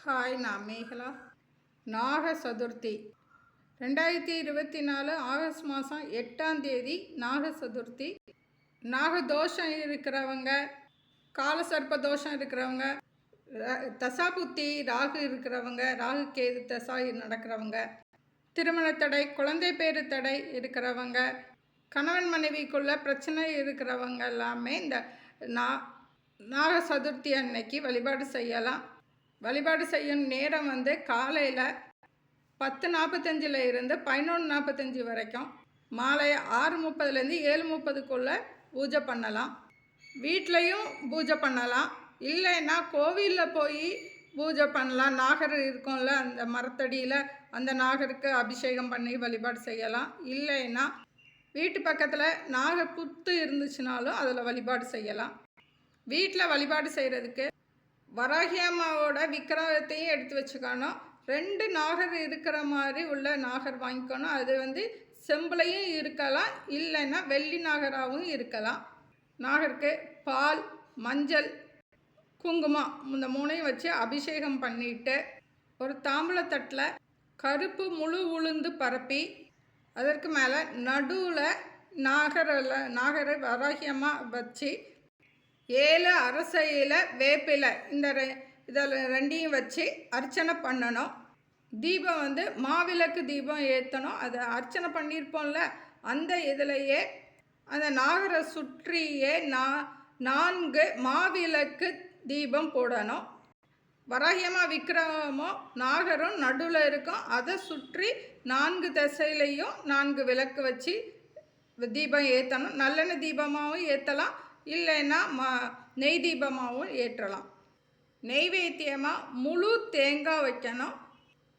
Hi, நான் மேகலா. நாக Chaturthi 2024 August மாதம் 8ஆம் தேதி நாக சதுர்த்தி. நாக தோஷம் இருக்கிறவங்க, காலசர்ப்ப தோஷம் இருக்கிறவங்க, தசாபுத்தி ராகு இருக்கிறவங்க, ராகு கேது தசா நடக்கிறவங்க, திருமணத்தடை, குழந்தை பேரு தடை இருக்கிறவங்க, கணவன் மனைவிக்குள்ள பிரச்சனை இருக்கிறவங்க எல்லாமே இந்த நாக சதுர்த்தி அன்னைக்கு வழிபாடு செய்யலாம். வழிபாடு செய்யும் நேரம் காலையில் 10:45 இருந்து 11:45 வரைக்கும், மாலை 6:30லேருந்து 7:30க்குள்ளே பூஜை பண்ணலாம். வீட்லேயும் பூஜை பண்ணலாம், இல்லைன்னா கோவிலில் போய் பூஜை பண்ணலாம். நாகர் இருக்கும்ல, அந்த மரத்தடியில் அந்த நாகருக்கு அபிஷேகம் பண்ணி வழிபாடு செய்யலாம். இல்லைன்னா வீட்டு பக்கத்தில் நாகர் புத்து இருந்துச்சுனாலும் அதில் வழிபாடு செய்யலாம். வீட்டில் வழிபாடு செய்கிறதுக்கு வராகி அம்மாவோட விக்கிரகத்தையும் எடுத்து வச்சுக்கணும். 2 நாகர் இருக்கிற மாதிரி உள்ள நாகர் வாங்கிக்கணும். அது செம்புலையும் இருக்கலாம், இல்லைன்னா வெள்ளி நாகராகவும் இருக்கலாம். நாகருக்கு பால், மஞ்சள், குங்குமம் இந்த 3ஐயும் வச்சு அபிஷேகம் பண்ணிவிட்டு, ஒரு தாம்பூலத்தட்டில் கருப்பு முழு உளுந்து பரப்பி, அதற்கு மேலே நடுவில் நாகரை வராகி அம்மா வச்சு 7 அரச இலை வேப்பிலை இதில் 2ஐயும் வச்சு அர்ச்சனை பண்ணணும். தீபம் மாவிளக்கு தீபம் ஏற்றணும். அதை அர்ச்சனை பண்ணியிருப்போம்ல, அந்த இதிலையே அந்த நாகரை சுற்றியே 4 மாவிளக்கு தீபம் போடணும். வராகியம்மா விக்கிரகமும் நாகரும் நடுவில் இருக்கும். அதை சுற்றி 4 திசையிலையும் 4 விளக்கு வச்சு தீபம் ஏற்றணும். நல்லெண்ணெய் தீபமாகவும் ஏற்றலாம், இல்லைன்னா நெய் தீபமாகவும் ஏற்றலாம். நெய்வேத்தியமாக முழு தேங்காய் வைக்கணும்.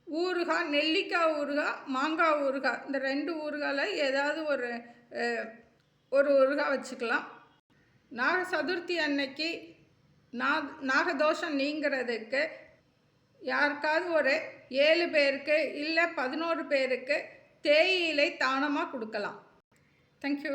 ஊறுகாய், நெல்லிக்காய் ஊறுகாய், மாங்காய் ஊறுகாய், இந்த 2 ஊறுகாயில் ஏதாவது ஒரு ஊறுகாய் வச்சுக்கலாம். நாக சதுர்த்தி அன்னைக்கு நாகதோஷம் நீங்கிறதுக்கு யாருக்காவது ஒரு 7 பேருக்கு இல்லை 11 பேருக்கு தேயிலை தானமாக கொடுக்கலாம். தேங்க்யூ.